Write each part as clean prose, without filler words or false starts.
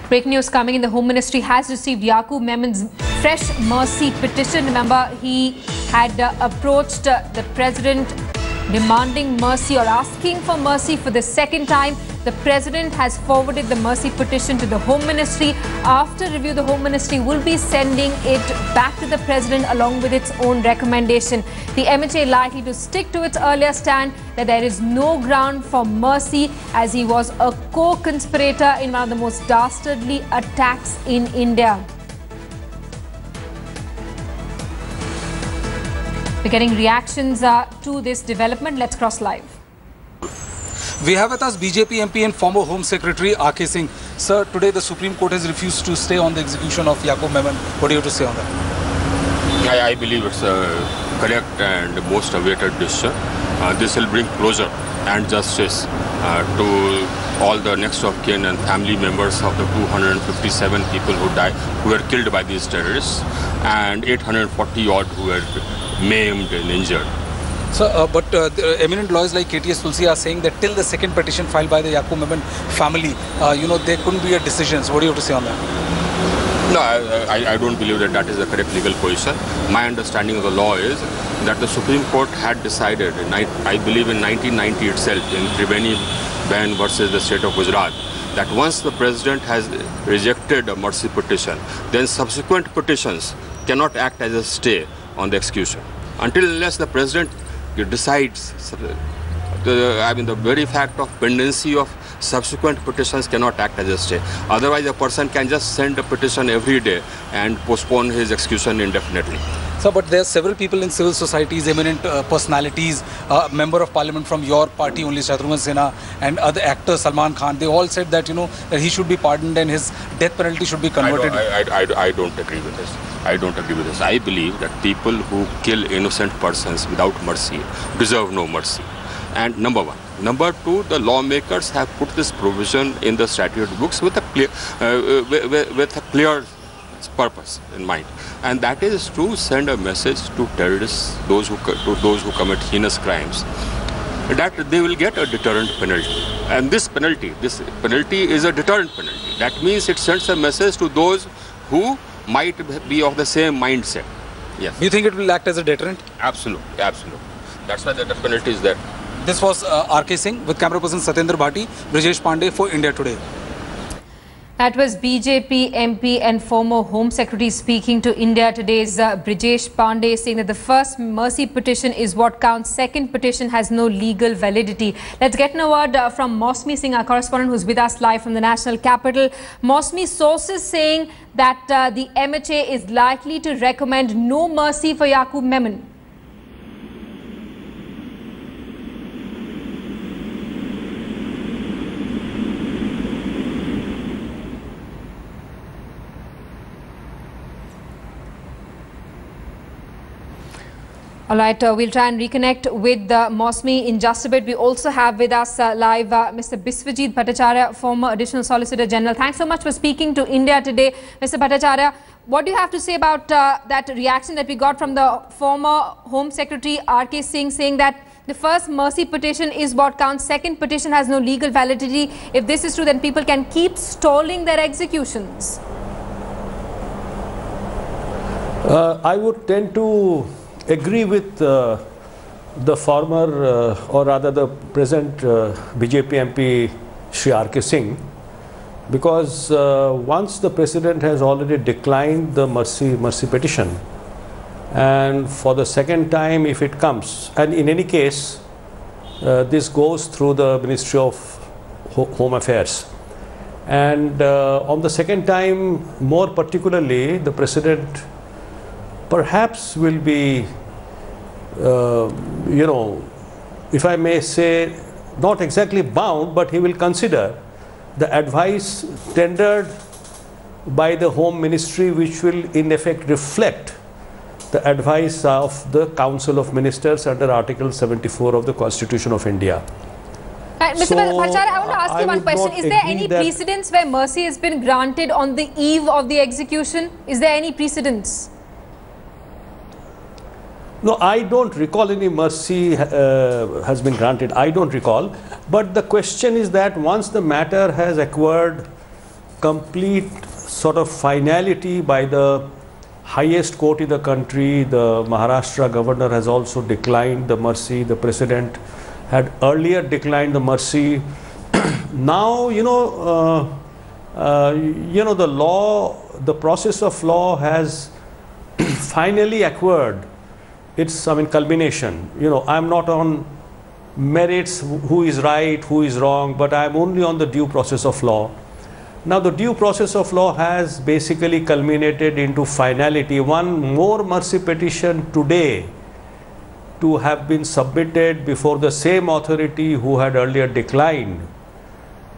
Breaking news coming in. The Home Ministry has received Yakub Memon's fresh mercy petition. Remember, he had approached the President demanding mercy or asking for mercy for the second time. The President has forwarded the mercy petition to the Home Ministry. After review, the Home Ministry will be sending it back to the President along with its own recommendation. The MHA likely to stick to its earlier stand that there is no ground for mercy as he was a co-conspirator in one of the most dastardly attacks in India. We're getting reactions to this development. Let's cross live. We have with us BJP MP and former Home Secretary R.K. Singh. Sir, today the Supreme Court has refused to stay on the execution of Yakub Memon. What do you have to say on that? I believe it's a correct and most awaited decision. This will bring closure and justice to all the next of kin and family members of the 257 people who were killed by these terrorists, and 840 odd who were maimed and injured. So, but eminent lawyers like KTS Tulsi are saying that till the second petition filed by the Yakub Memon family, there couldn't be a decision. So what do you have to say on that? No, I don't believe that that is the correct legal position. My understanding of the law is that the Supreme Court had decided, I believe in 1990 itself, in Triveni Ban versus the state of Gujarat, that once the President has rejected a mercy petition, then subsequent petitions cannot act as a stay on the execution. Until unless the President decides, the very fact of pendency of subsequent petitions cannot act as a stay. Otherwise, a person can just send a petition every day and postpone his execution indefinitely. So, but there are several people in civil societies, eminent personalities, member of parliament from your party only, Shatrughan Sinha, and other actors, Salman Khan, they all said that, that he should be pardoned and his death penalty should be converted. I don't agree with this. I don't agree with this. I believe that people who kill innocent persons without mercy deserve no mercy. And number one. Number two, the lawmakers have put this provision in the statute books with a clear purpose in mind, and that is to send a message to terrorists, those who commit heinous crimes, that they will get a deterrent penalty. And this penalty is a deterrent penalty. That means it sends a message to those who might be of the same mindset. Yes. Do you think it will act as a deterrent? Absolutely, absolutely. That's why the penalty is there. This was R.K. Singh with camera person Satyendra Bhati, Brijesh Pandey for India Today. That was BJP MP and former Home Secretary speaking to India Today's Brijesh Pandey, saying that the first mercy petition is what counts. Second petition has no legal validity. Let's get a word from Mosmi Singh, our correspondent who's with us live from the national capital. Mosmi, sources saying that the MHA is likely to recommend no mercy for Yakub Memon. All right, we'll try and reconnect with Mosmi in just a bit. We also have with us live Mr. Biswajit Bhattacharya, former Additional Solicitor General. Thanks so much for speaking to India Today. Mr. Bhattacharya, what do you have to say about that reaction that we got from the former Home Secretary R.K. Singh, saying that the first mercy petition is what counts, second petition has no legal validity? If this is true, then people can keep stalling their executions. I would tend to agree with the former or rather the present BJP MP Shri R.K. Singh, because once the President has already declined the mercy petition, and for the second time if it comes, and in any case this goes through the Ministry of Home Affairs, and on the second time, more particularly, the President perhaps will be, if I may say, not exactly bound, but he will consider the advice tendered by the Home Ministry, which will in effect reflect the advice of the Council of Ministers under Article 74 of the Constitution of India. Mr. Bhattacharya, I want to ask you one question. Is there any precedence where mercy has been granted on the eve of the execution? Is there any precedence? No, I don't recall any mercy has been granted. I don't recall. But the question is that once the matter has acquired complete sort of finality by the highest court in the country. The Maharashtra governor has also declined the mercy. The president had earlier declined the mercy. Now, the law, the process of law has finally acquired its, culmination. I'm not on merits, who is right, who is wrong, but I'm only on the due process of law. Now, the due process of law has basically culminated into finality. One more mercy petition today to have been submitted before the same authority who had earlier declined.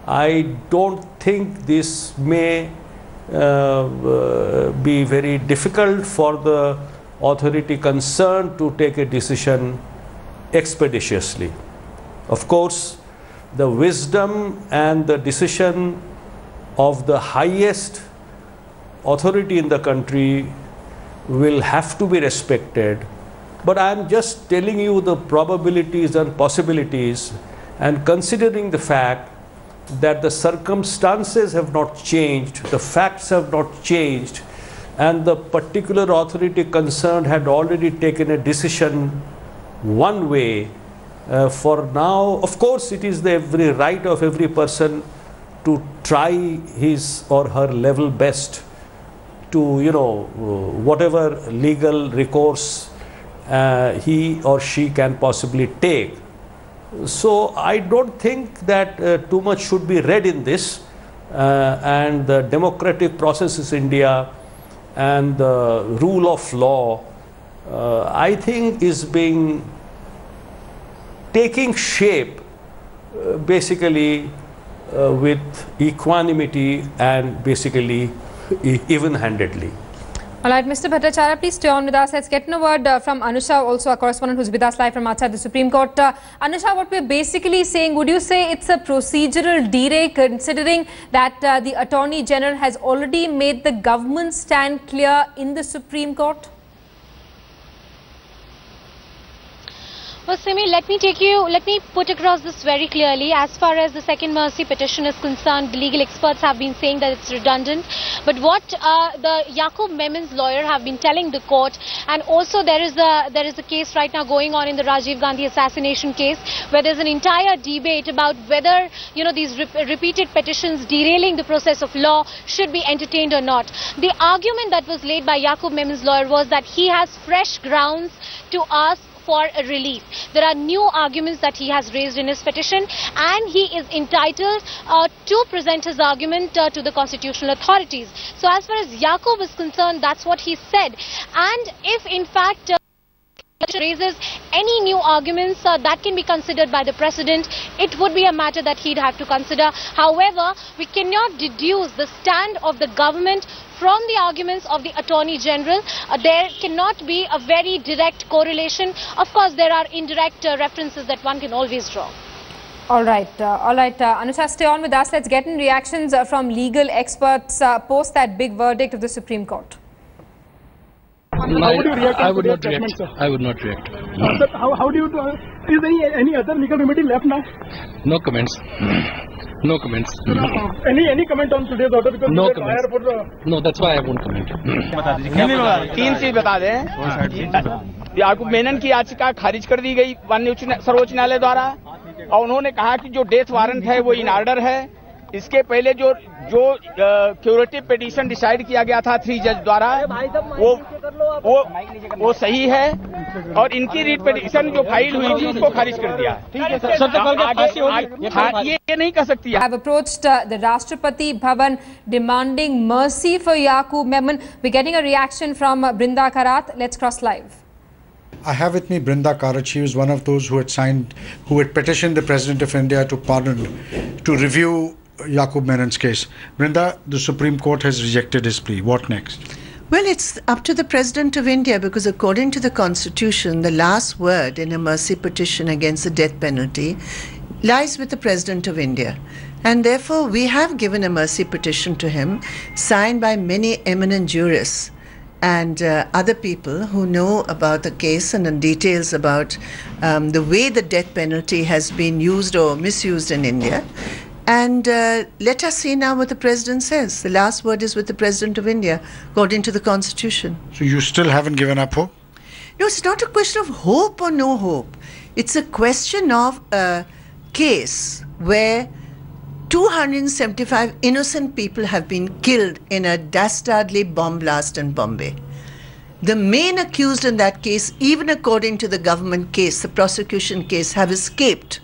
I don't think this may be very difficult for the authority concerned to take a decision expeditiously. Of course, the wisdom and the decision of the highest authority in the country will have to be respected. But I am just telling you the probabilities and possibilities, and considering the fact that the circumstances have not changed, the facts have not changed, and the particular authority concerned had already taken a decision one way. For now, of course, it is the every right of every person to try his or her level best to, whatever legal recourse he or she can possibly take. So I don't think that too much should be read in this, and the democratic processes in India and the rule of law, I think, is taking shape basically with equanimity and basically even-handedly. All right, Mr. Bhattacharya, please stay on with us. Let's get a word from Anusha, also a correspondent who's with us live from outside the Supreme Court. Anusha, what we're basically saying, would you say it's a procedural delay, considering that the Attorney General has already made the government stand clear in the Supreme Court? Well, Simi, let me put across this very clearly. As far as the second mercy petition is concerned, the legal experts have been saying that it's redundant. But what the Yakub Memon's lawyer have been telling the court, and also there is a case right now going on in the Rajiv Gandhi assassination case, where there's an entire debate about whether, these repeated petitions derailing the process of law should be entertained or not. The argument that was laid by Yakub Memon's lawyer was that he has fresh grounds to ask for a relief. There are new arguments that he has raised in his petition, and he is entitled to present his argument to the constitutional authorities. So as far as Yakub is concerned, that's what he said. And if in fact raises any new arguments that can be considered by the president, it would be a matter that he'd have to consider. However, we cannot deduce the stand of the government from the arguments of the Attorney General. There cannot be a very direct correlation. Of course, there are indirect references that one can always draw. All right. Anusha, stay on with us. Let's get in reactions from legal experts post that big verdict of the Supreme Court. How would you react? I would not react. Sir? I would not react. Sir, how do you do? Is there any other legal remedy left now? No comments. No comments. Any comment on today's order? Because no comments. No, that's why I won't comment. तीन चीज बता दें। याकूब मेनन की याचिका खारिज कर दी गई सर्वोच्च न्यायालय द्वारा, और उन्होंने कहा कि जो डेथ वारंट है वो इन ऑर्डर है। इसके पहले जो क्यूरेटिव पिटीशन डिसाइड किया गया था 3 जज द्वारा, वो सही है, और इनकी रीट पिटीशन जो फाइल हुई थी उसको खारिज कर दिया। ठीक है सर, ये नहीं कर सकती। I have approached the Rashtrapati Bhavan demanding mercy for Yakub Memon. We're getting a reaction from Brinda Karat. Let's cross live. I have with me Brinda Karat. She was one of those who had petitioned the President of India to pardon, to review Yakub Menon's case. Brinda, the Supreme Court has rejected his plea. What next? Well, it's up to the President of India, because according to the Constitution, the last word in a mercy petition against the death penalty lies with the President of India. And therefore, we have given a mercy petition to him, signed by many eminent jurists and other people who know about the case and the details about the way the death penalty has been used or misused in India. And let us see now what the President says. The last word is with the President of India, according to the Constitution. So you still haven't given up hope? No, it's not a question of hope or no hope. It's a question of a case where 275 innocent people have been killed in a dastardly bomb blast in Bombay. The main accused in that case, even according to the government case, the prosecution case, have escaped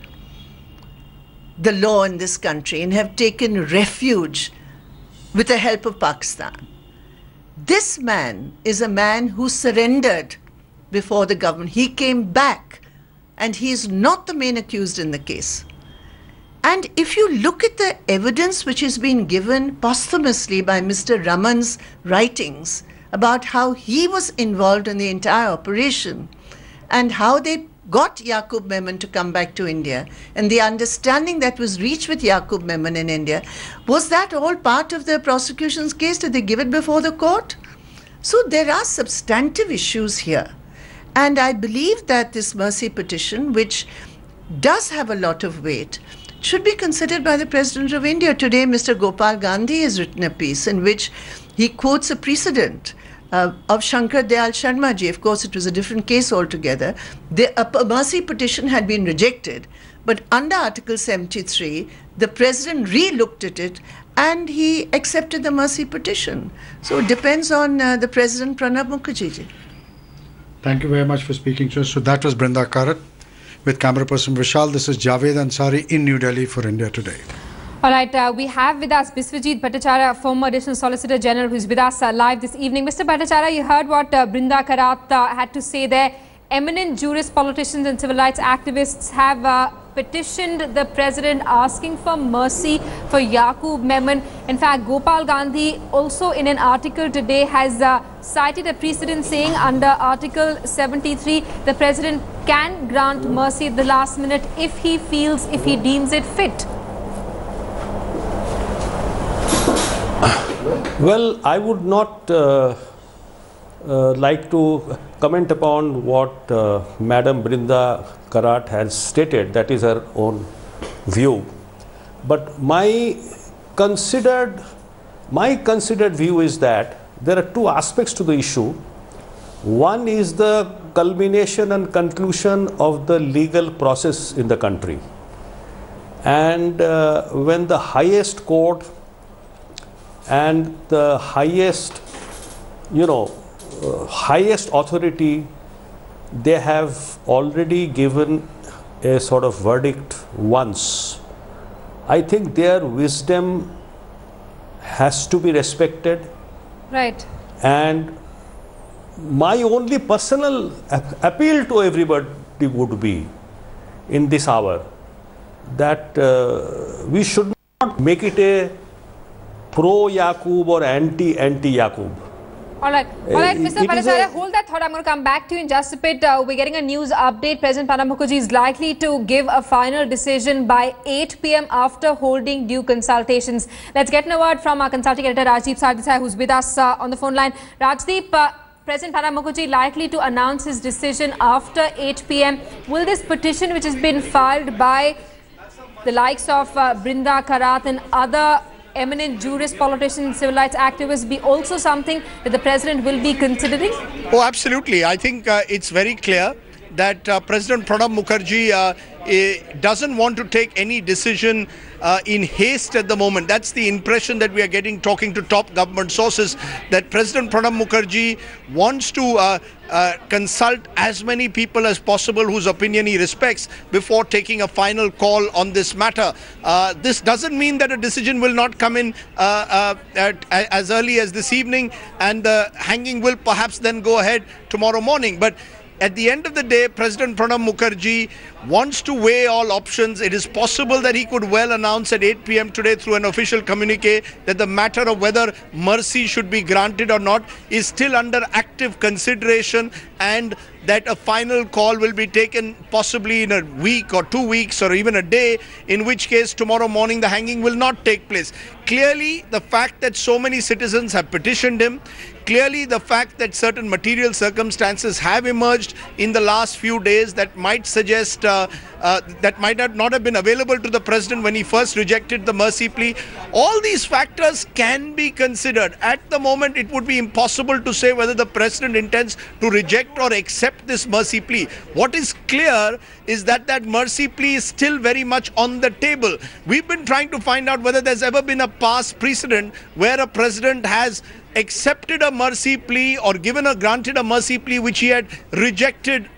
the law in this country and have taken refuge with the help of Pakistan. This man is a man who surrendered before the government. He came back, and he is not the main accused in the case. And if you look at the evidence which has been given posthumously by Mr. Raman's writings about how he was involved in the entire operation and how they got Yakub Memon to come back to India, and the understanding that was reached with Yakub Memon in India, was that all part of the prosecution's case? Did they give it before the court? So there are substantive issues here. And I believe that this mercy petition, which does have a lot of weight, should be considered by the President of India. Today, Mr. Gopal Gandhi has written a piece in which he quotes a precedent of Shankar Dayal Sharma ji. Of course, it was a different case altogether. A mercy petition had been rejected, but under Article 73, the President re-looked at it and he accepted the mercy petition. So it depends on the President, Pranab Mukherjee ji. Thank you very much for speaking to us. So that was Brinda Karat with camera person Vishal. This is Javed Ansari in New Delhi for India Today. All right, we have with us Biswajit Bhattacharya, former Additional Solicitor General, who is with us live this evening. Mr. Bhattacharya, you heard what Brinda Karat had to say there. Eminent jurists, politicians and civil rights activists have petitioned the President asking for mercy for Yakub Memon. In fact, Gopal Gandhi also in an article today has cited a precedent saying under Article 73, the President can grant mercy at the last minute if he deems it fit. Well, I would not like to comment upon what Madam Brinda Karat has stated. That is her own view. But my considered view is that there are two aspects to the issue. One is the culmination and conclusion of the legal process in the country. And when the highest court and the highest, highest authority, they have already given a sort of verdict once. I think their wisdom has to be respected. Right. And my only personal appeal to everybody would be in this hour that we should not make it a pro-Yakub or anti-Yakub. All right, Mr. Bhattacharya, hold that thought. I'm going to come back to you in just a bit. We're getting a news update. President Pranab Mukherjee is likely to give a final decision by 8 p.m. after holding due consultations. Let's get a word from our consulting editor Rajdeep Sardesai, who's with us on the phone line. Rajdeep, President Pranab Mukherjee likely to announce his decision after 8 p.m. Will this petition, which has been filed by the likes of Brinda Karat and other eminent jurists, politicians, civil rights activists, be also something that the President will be considering? Oh, absolutely. I think it's very clear that President Pranab Mukherjee doesn't want to take any decision in haste at the moment. That's the impression that we are getting talking to top government sources, that President Pranab Mukherjee wants to consult as many people as possible whose opinion he respects before taking a final call on this matter. This doesn't mean that a decision will not come in as early as this evening, and the hanging will perhaps then go ahead tomorrow morning. But at the end of the day, President Pranab Mukherjee wants to weigh all options. It is possible that he could well announce at 8 p.m. today through an official communique that the matter of whether mercy should be granted or not is still under active consideration, and that a final call will be taken possibly in a week or 2 weeks or even a day, in which case tomorrow morning the hanging will not take place. Clearly, the fact that so many citizens have petitioned him, clearly the fact that certain material circumstances have emerged in the last few days that might suggest that might not have been available to the president when he first rejected the mercy plea. All these factors can be considered. At the moment, it would be impossible to say whether the president intends to reject or accept this mercy plea. What is clear is that that mercy plea is still very much on the table. We've been trying to find out whether there's ever been a past precedent where a president has accepted a mercy plea or granted a mercy plea which he had rejected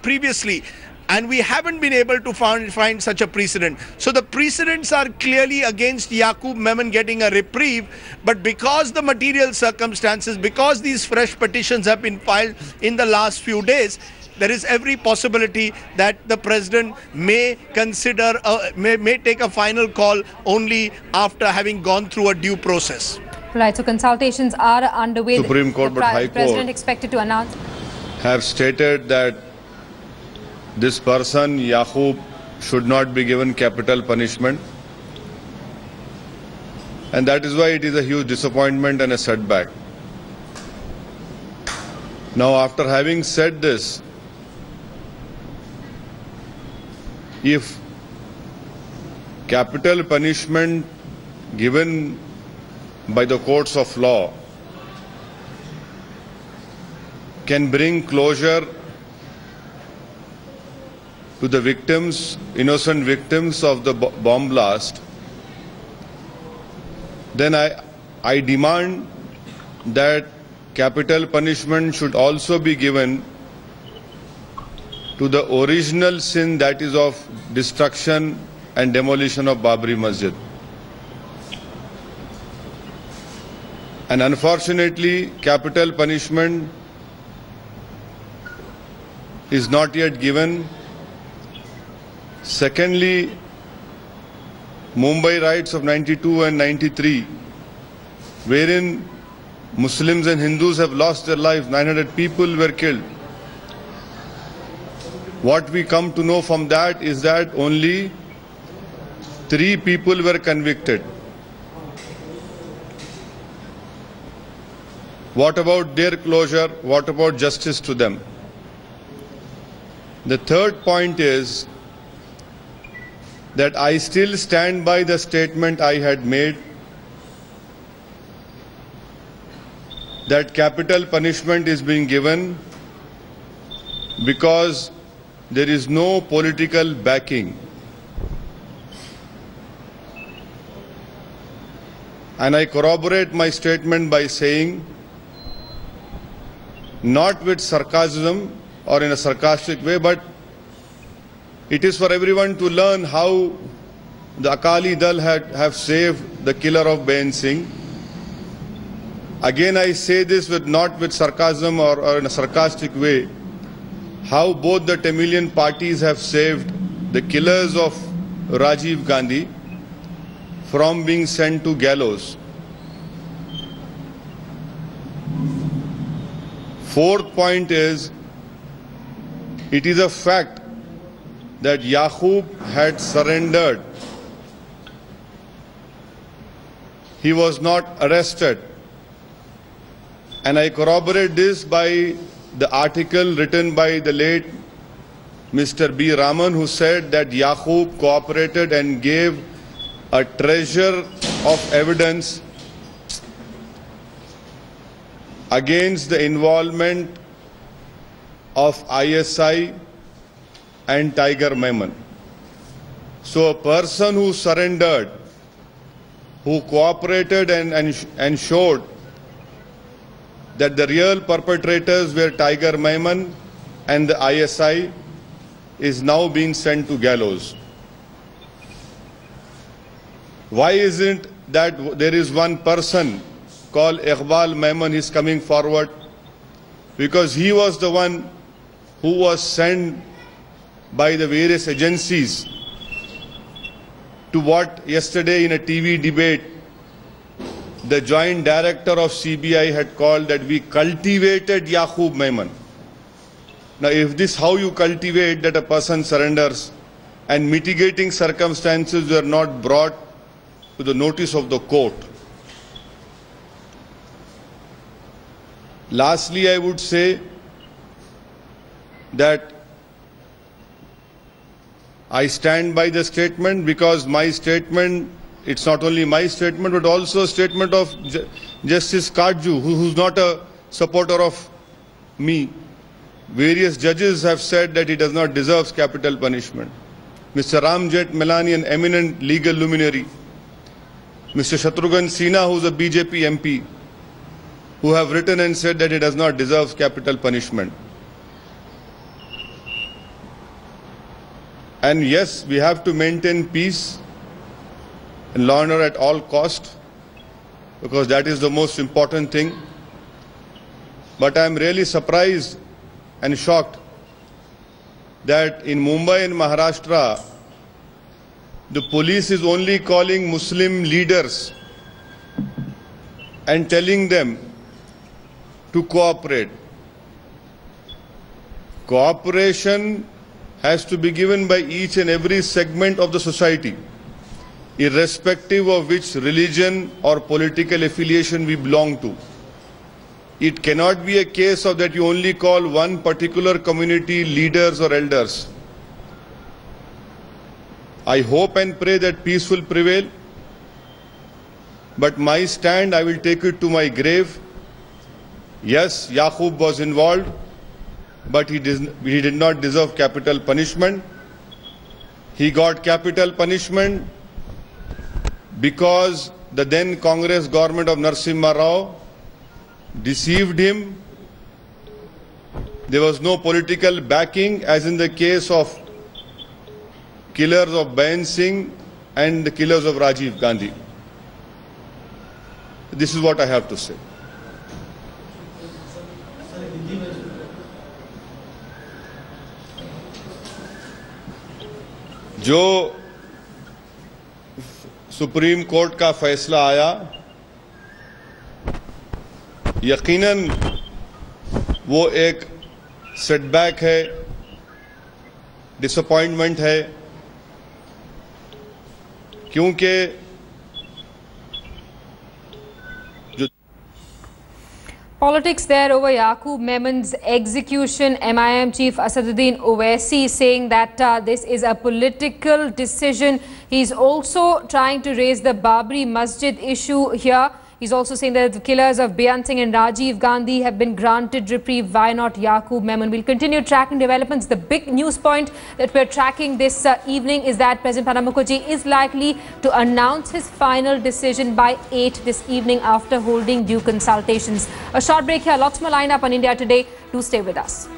previously. And we haven't been able to find such a precedent. So the precedents are clearly against Yakub Memon getting a reprieve. But because the material circumstances, because these fresh petitions have been filed in the last few days, there is every possibility that the president may consider, may take a final call only after having gone through a due process. Right, so consultations are underway. Supreme Court, but High Court President expected to announce. Have stated that this person, Yakub, should not be given capital punishment. And that is why it is a huge disappointment and a setback. Now, after having said this, if capital punishment given by the courts of law can bring closure to the victims, innocent victims of the bomb blast, then I demand that capital punishment should also be given to the original sin, that is of destruction and demolition of Babri Masjid. And unfortunately, capital punishment is not yet given. Secondly, Mumbai riots of 92 and 93, wherein Muslims and Hindus have lost their lives, 900 people were killed. What we come to know from that is that only 3 people were convicted. What about their closure? What about justice to them? The third point is that I still stand by the statement I had made that capital punishment is being given because there is no political backing. And I corroborate my statement by saying, not with sarcasm or in a sarcastic way, but it is for everyone to learn how the Akali Dal have saved the killer of Ben Singh. Again, I say this not with sarcasm or in a sarcastic way, how both the Tamilian parties have saved the killers of Rajiv Gandhi from being sent to gallows. Fourth point is, it is a fact that Yakub had surrendered. He was not arrested. And I corroborate this by the article written by the late Mr. B. Raman, who said that Yakub cooperated and gave a treasure of evidence against the involvement of ISI and Tiger Memon. So a person who surrendered, who cooperated and showed that the real perpetrators were Tiger Memon and the ISI, is now being sent to gallows. Why isn't that there is one person called Yakub Memon is coming forward? Because he was the one who was sent by the various agencies to what yesterday in a TV debate the joint director of CBI had called that we cultivated Yakub Memon. Now, if this how you cultivate that a person surrenders and mitigating circumstances were not brought to the notice of the court. Lastly, I would say that I stand by the statement because my statement, it's not only my statement but also a statement of Justice Kajju, who's not a supporter of me. Various judges have said that he does not deserve capital punishment. Mr. Ramjet Melani, an eminent legal luminary. Mr. Shatrughan Sinha, who is a BJP MP, who have written and said that he does not deserve capital punishment. And yes, we have to maintain peace and law and order at all cost, because that is the most important thing. But I am really surprised and shocked that in Mumbai and Maharashtra, the police is only calling Muslim leaders and telling them to cooperate. Cooperation has to be given by each and every segment of the society, irrespective of which religion or political affiliation we belong to. It cannot be a case of that you only call one particular community leaders or elders. I hope and pray that peace will prevail, but my stand, I will take it to my grave. Yes, Yakub was involved, but he did not deserve capital punishment. He got capital punishment because the then Congress government of Narasimha Rao deceived him. There was no political backing, as in the case of killers of Bain Singh and the killers of Rajiv Gandhi. This is what I have to say. जो supreme court का फैसला आया, यकीनन वो एक setback है, disappointment है, क्योंकि Politics there over Yakub Memon's execution. MIM Chief Asaduddin Owaisi saying that this is a political decision. He's also trying to raise the Babri Masjid issue here. He's also saying that the killers of Bain Singh and Rajiv Gandhi have been granted reprieve. Why not Yakub Memon? We'll continue tracking developments. The big news point that we're tracking this evening is that President Pranab Mukherjee is likely to announce his final decision by 8 this evening after holding due consultations. A short break here. Lots more lined up on India Today. Do stay with us.